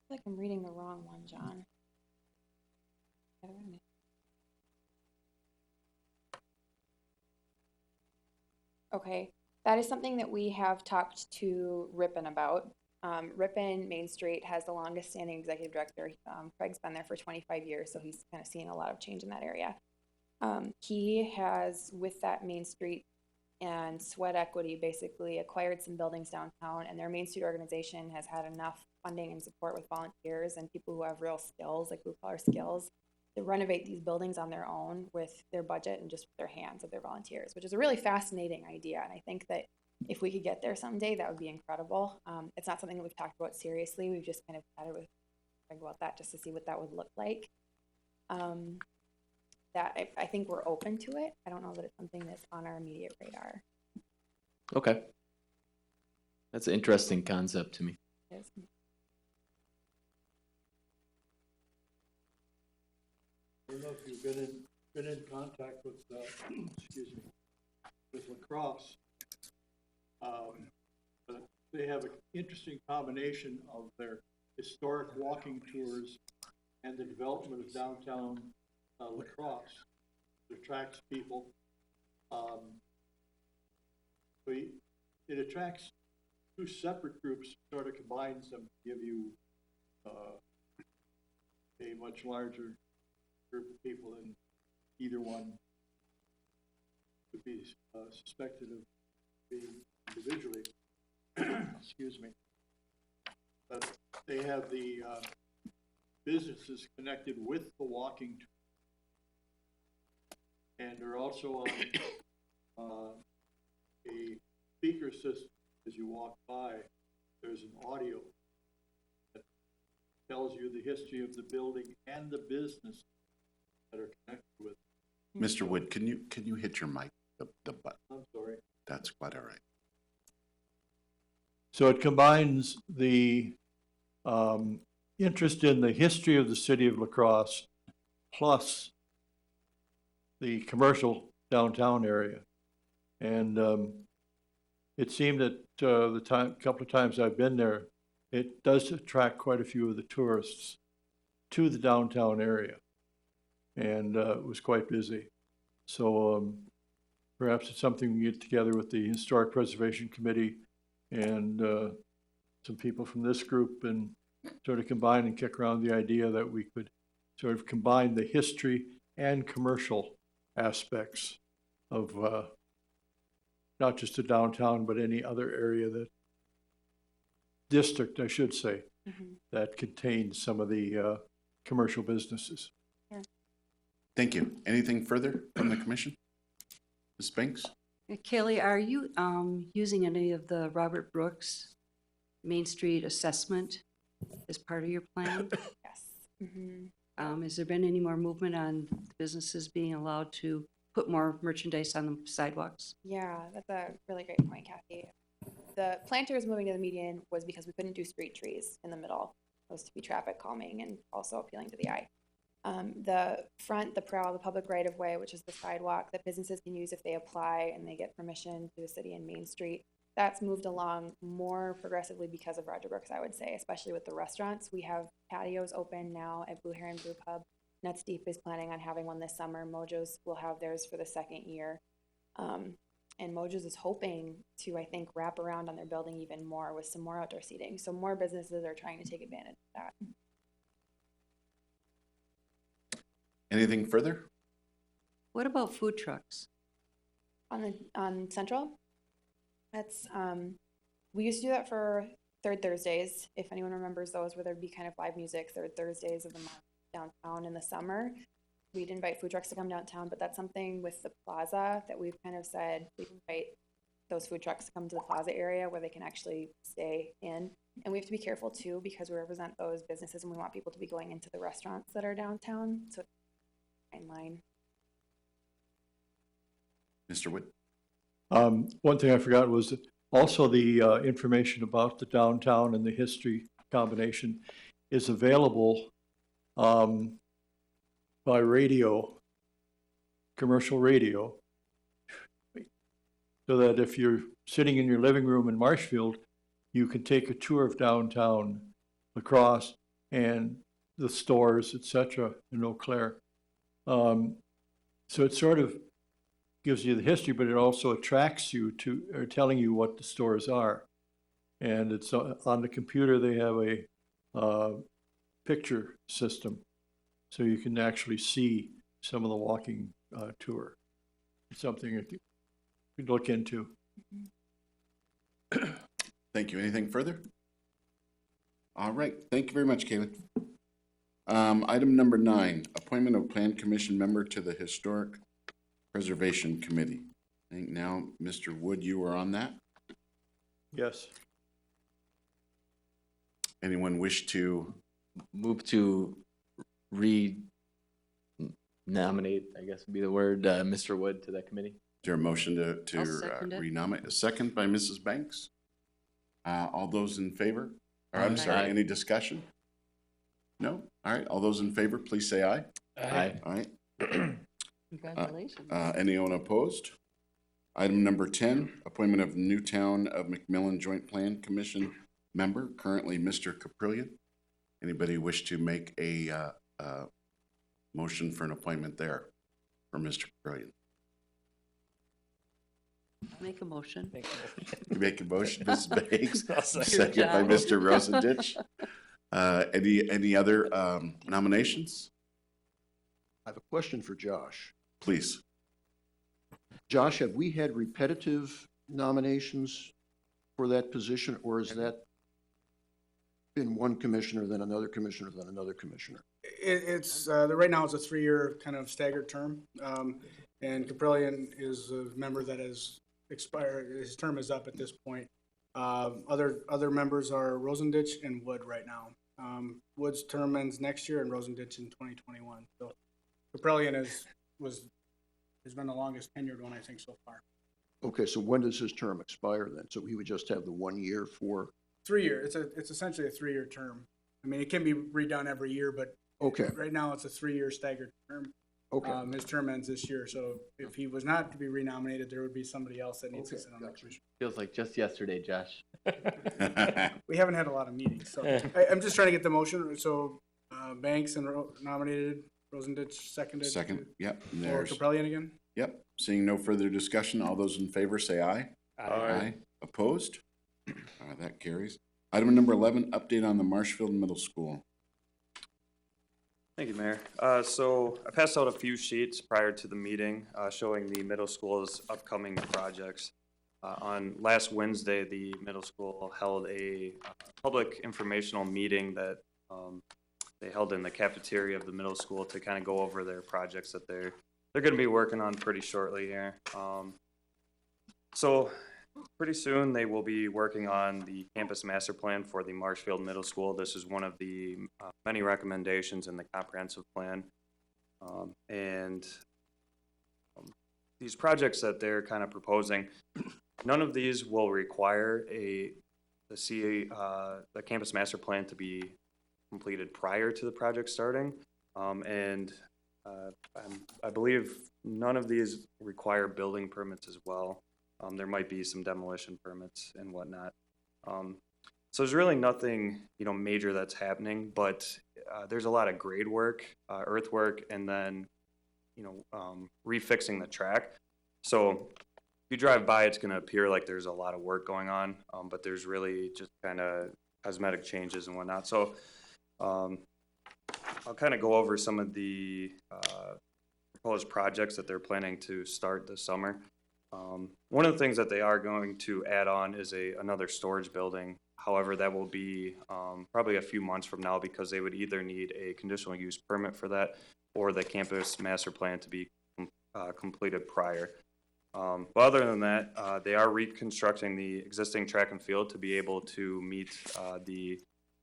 like I'm reading the wrong one, John. Okay. That is something that we have talked to Ripon about. Ripon Main Street has the longest standing executive director. Craig's been there for 25 years, so he's kind of seen a lot of change in that area. He has, with that Main Street and Sweat Equity, basically acquired some buildings downtown, and their Main Street organization has had enough funding and support with volunteers and people who have real skills, like blue collar skills, to renovate these buildings on their own with their budget and just with their hands of their volunteers, which is a really fascinating idea. And I think that if we could get there someday, that would be incredible. It's not something that we've talked about seriously. We've just kind of chatted with Greg about that just to see what that would look like. That I think we're open to it. I don't know that it's something that's on our immediate radar. Okay. That's an interesting concept to me. It is. I don't know if you've been in contact with excuse me, with lacrosse. But they have an interesting combination of their historic walking tours and the development of downtown lacrosse. It attracts people. So it attracts two separate groups, sort of combines them to give you a much larger group of people than either one could be suspected of being individually. Excuse me. But they have the businesses connected with the walking tour. And they're also on a speaker system. As you walk by, there's an audio that tells you the history of the building and the business that are connected with it. Mr. Wood, can you hit your mic, the button? I'm sorry. That's quite all right. So it combines the interest in the history of the city of La Crosse plus the commercial downtown area. And it seemed that couple of times I've been there, it does attract quite a few of the tourists to the downtown area. And it was quite busy. So perhaps it's something we get together with the Historic Preservation Committee and some people from this group and sort of combine and kick around the idea that we could sort of combine the history and commercial aspects of not just the downtown, but any other area district, I should say, that contains some of the commercial businesses. Yeah. Thank you. Anything further from the commission? Ms. Banks? Kaylee, are you using any of the Robert Brooks Main Street assessment as part of your plan? Yes. Mm-hmm. Has there been any more movement on businesses being allowed to put more merchandise on the sidewalks? Yeah, that's a really great point, Kathy. The planters moving to the median was because we couldn't do street trees in the middle. It was to be traffic calming and also appealing to the eye. The front, the prowl, the public right-of-way, which is the sidewalk that businesses can use if they apply and they get permission to the city and Main Street, that's moved along more progressively because of Roger Brooks, I would say, especially with the restaurants. We have patios open now at Blue Heron Brew Pub. Nuts Deep is planning on having one this summer. Mojo's will have theirs for the second year. And Mojo's is hoping to, I think, wrap around on their building even more with some more outdoor seating. So more businesses are trying to take advantage of that. Anything further? What about food trucks? On Central, that's we used to do that for third Thursdays, if anyone remembers those, where there'd be kind of live music third Thursdays of the month downtown in the summer. We'd invite food trucks to come downtown, but that's something with the plaza that we've kind of said we invite those food trucks to come to the plaza area where they can actually stay in. And we have to be careful too, because we represent those businesses and we want people to be going into the restaurants that are downtown. So it's a fine line. Mr. Wood? One thing I forgot was that also the information about the downtown and the history combination is available by radio, commercial radio, so that if you're sitting in your living room in Marshfield, you can take a tour of downtown La Crosse and the stores, etc. in Eau Claire. So it sort of gives you the history, but it also attracts you to, or telling you what the stores are. And it's on the computer, they have a picture system. So you can actually see some of the walking tour. It's something you could look into. Thank you. Anything further? All right. Thank you very much, Caitlin. Item number 9, appointment of Plan Commission member to the Historic Preservation Committee. I think now, Mr. Wood, you are on that. Yes. Anyone wish to? Move to nominate, I guess would be the word, Mr. Wood to that committee. Is there a motion I'll to second it. renominate? A second by Mrs. Banks. All those in favor? Or I'm Aye. sorry, Aye. any discussion? No? All right, all those in favor, please say aye. Aye. All right. Congratulations. Anyone opposed? Item number 10, appointment of Newtown of McMillan Joint Plan Commission member, currently Mr. Caprillion. Anybody wish to make a motion for an appointment there for Mr. Caprillion? Make a motion. You make a motion, Mrs. Banks, I'll second. second by job. Mr. Rosendich. Any other nominations? I have a question for Josh. Please. Josh, have we had repetitive nominations for that position, or has that been one commissioner, then another commissioner, then another commissioner? It's, right now it's a 3-year kind of staggered term. And Caprillion is a member that has expired, his term is up at this point. Other members are Rosendich and Wood right now. Wood's term ends next year and Rosendich in 2021. So Caprillion has been the longest tenured one, I think, so far. Okay, so when does his term expire then? So he would just have the 1 year for, 3-year, it's essentially a 3-year term. I mean, it can be redone every year, but okay, right now it's a 3-year staggered term. okay. His term ends this year, so if he was not to be renominated, there would be somebody else that needs to Okay, sit on the gotcha. commission. Feels like just yesterday, Josh. We haven't had a lot of meetings, so I'm just trying to get the motion. So Banks and nominated, Rosendich seconded. Second, yep. and Or There's, Caprillion again? yep. Seeing no further discussion, all those in favor say aye. Aye. Opposed? That carries. Item number 11, update on the Marshfield Middle School. Thank you, Mayor. So I passed out a few sheets prior to the meeting showing the middle school's upcoming projects. On last Wednesday, the middle school held a public informational meeting that they held in the cafeteria of the middle school to kind of go over their projects that they're going to be working on pretty shortly here. So pretty soon they will be working on the campus master plan for the Marshfield Middle School. This is one of the many recommendations in the comprehensive plan. These projects that they're kind of proposing, none of these will require the campus master plan to be completed prior to the project starting. I believe none of these require building permits as well. There might be some demolition permits and whatnot. So there's really nothing, major that's happening, but there's a lot of grade work, earthwork, and then, refixing the track. So if you drive by, it's going to appear like there's a lot of work going on, but there's really just kind of cosmetic changes and whatnot. So I'll kind of go over some of the proposed projects that they're planning to start this summer. One of the things that they are going to add on is another storage building. However, that will be probably a few months from now because they would either need a conditional use permit for that or the campus master plan to be completed prior. But other than that, they are reconstructing the existing track and field to be able to meet the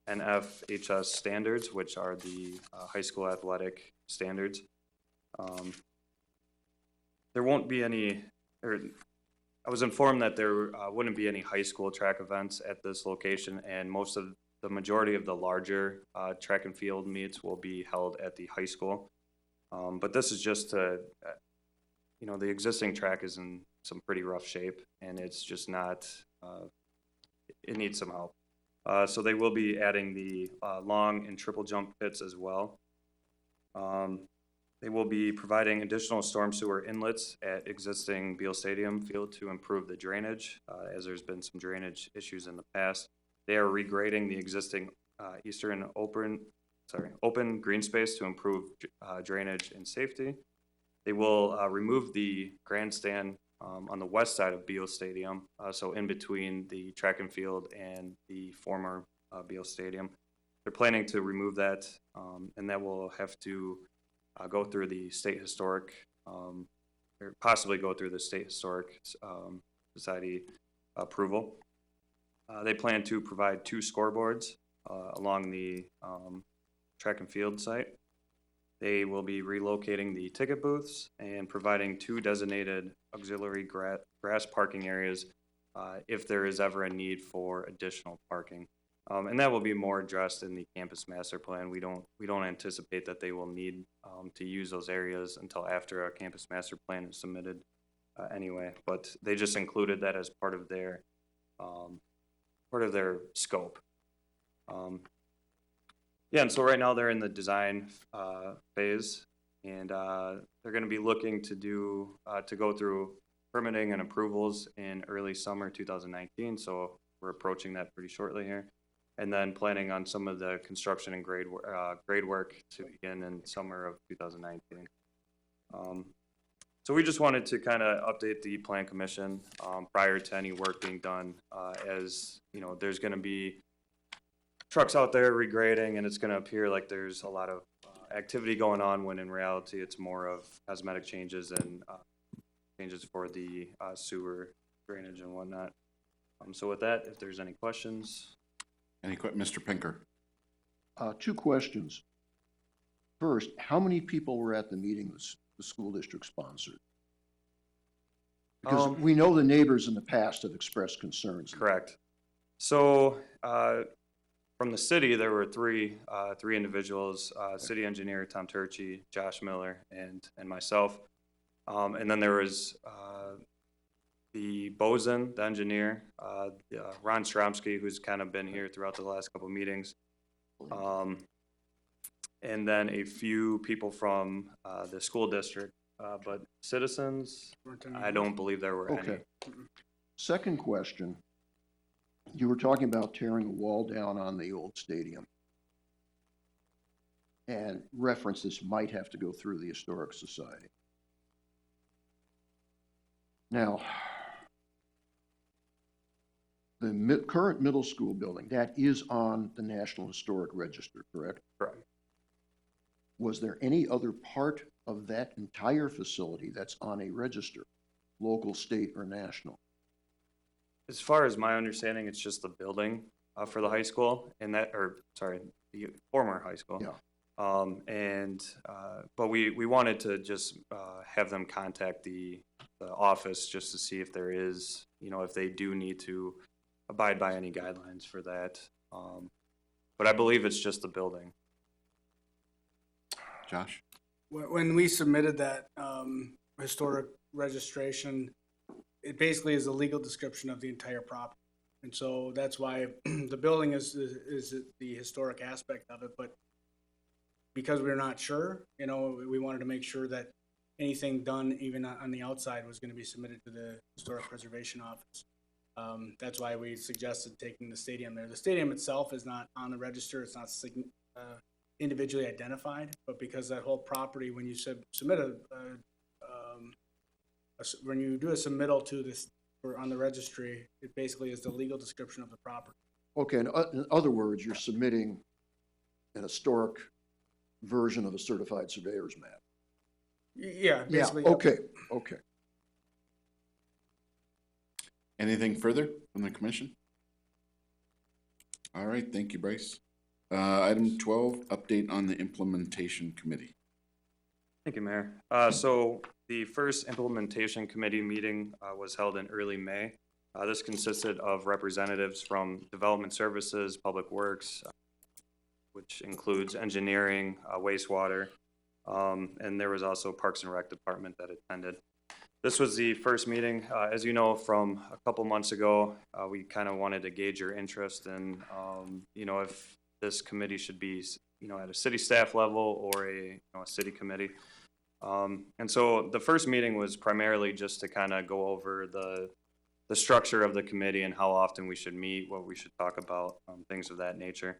NFHS standards, which are the high school athletic standards. There won't be any, or I was informed that there wouldn't be any high school track events at this location, and the majority of the larger track and field meets will be held at the high school. But this is just to, the existing track is in some pretty rough shape, and it's just not, it needs some help. So they will be adding the long and triple jump pits as well. They will be providing additional storm sewer inlets at existing Beal Stadium field to improve the drainage, as there's been some drainage issues in the past. They are regrading the existing eastern open green space to improve drainage and safety. They will remove the grandstand on the west side of Beal Stadium, so in between the track and field and the former Beal Stadium. They're planning to remove that, and that will have to go through the state historic, or possibly go through the state historic society approval. They plan to provide 2 scoreboards along the track and field site. They will be relocating the ticket booths and providing 2 designated auxiliary grass parking areas if there is ever a need for additional parking. And that will be more addressed in the campus master plan. We don't anticipate that they will need to use those areas until after our campus master plan is submitted anyway. But they just included that as part of their scope. Yeah, and so right now they're in the design phase, and they're going to be looking to go through permitting and approvals in early summer 2019. So we're approaching that pretty shortly here. And then planning on some of the construction and grade work to begin in summer of 2019. So we just wanted to kind of update the Plan Commission prior to any work being done, as you know, there's going to be trucks out there regrading, and it's going to appear like there's a lot of activity going on, when in reality it's more of cosmetic changes and changes for the sewer drainage and whatnot. So with that, if there's any questions. Mr. Pinker? 2 questions. First, how many people were at the meeting the school district sponsored? Because we know the neighbors in the past have expressed concerns. Correct. So from the city, there were three individuals: city engineer Tom Turchi, Josh Miller, and myself. And then there was the bosun, the engineer, Ron Stromsky, who's kind of been here throughout the last couple of meetings. And then a few people from the school district, but citizens, I don't believe there were any. Second question, you were talking about tearing a wall down on the old stadium, and reference this might have to go through the Historic Society. Now, the current middle school building, that is on the National Historic Register, correct? Correct. Was there any other part of that entire facility that's on a register, local, state, or national? As far as my understanding, it's just the building for the high school, and the former high school. Yeah. But we wanted to just have them contact the office just to see if there is, if they do need to abide by any guidelines for that. But I believe it's just the building. Josh? When we submitted that historic registration, it basically is a legal description of the entire property. And so that's why the building is the historic aspect of it. But because we're not sure, we wanted to make sure that anything done even on the outside was going to be submitted to the Historic Preservation Office. That's why we suggested taking the stadium there. The stadium itself is not on the register. It's not individually identified, but because that whole property, when you submit when you do a submittal to this or on the registry, it basically is the legal description of the property. Okay, in other words, you're submitting an historic version of a certified surveyor's map. Yeah, basically. Yeah, okay, okay. Anything further from the commission? All right, thank you, Bryce. Item 12, update on the implementation committee. Thank you, Mayor. So the first implementation committee meeting was held in early May. This consisted of representatives from Development Services, Public Works, which includes engineering, wastewater, and there was also Parks and Rec Department that attended. This was the first meeting. As you know, from a couple months ago, we kind of wanted to gauge your interest in, if this committee should be, at a city staff level or a city committee. And so the first meeting was primarily just to kind of go over the structure of the committee and how often we should meet, what we should talk about, things of that nature.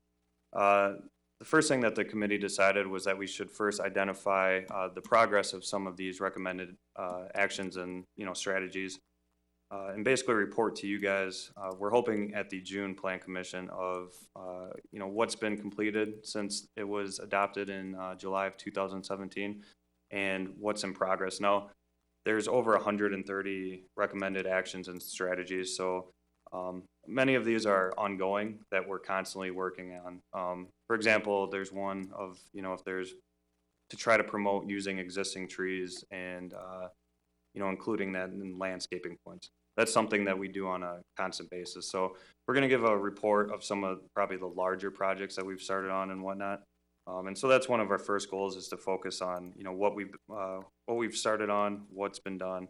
The first thing that the committee decided was that we should first identify the progress of some of these recommended actions and strategies, and basically report to you guys. We're hoping at the June Plan Commission of what's been completed since it was adopted in July of 2017, and what's in progress. Now, there's over 130 recommended actions and strategies, so many of these are ongoing that we're constantly working on. For example, there's one of, if there's to try to promote using existing trees and, including that in landscaping points. That's something that we do on a constant basis. So we're going to give a report of some of probably the larger projects that we've started on and whatnot. And so that's one of our first goals, is to focus on, what we've started on, what's been done.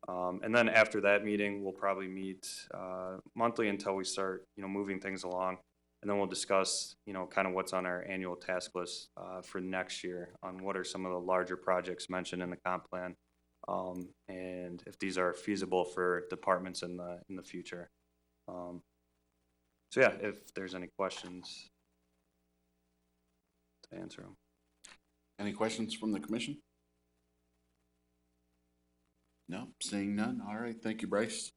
And then after that meeting, we'll probably meet monthly until we start, moving things along. And then we'll discuss, kind of what's on our annual task list for next year on what are some of the larger projects mentioned in the comp plan, and if these are feasible for departments in the future. So yeah, if there's any questions, to answer them. Any questions from the commission? No, seeing none. All right, thank you, Bryce.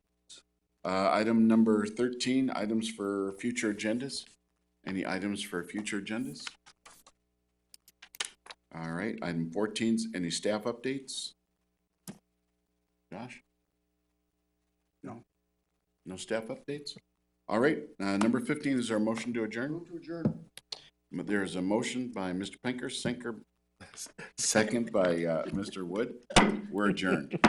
Item number 13, items for future agendas. Any items for future agendas? All right, item 14 is any staff updates? Josh? No. No staff updates? All right, number 15 is our motion to adjourn. Move to adjourn. There is a motion by Mr. Pinker, second by Mr. Wood. We're adjourned.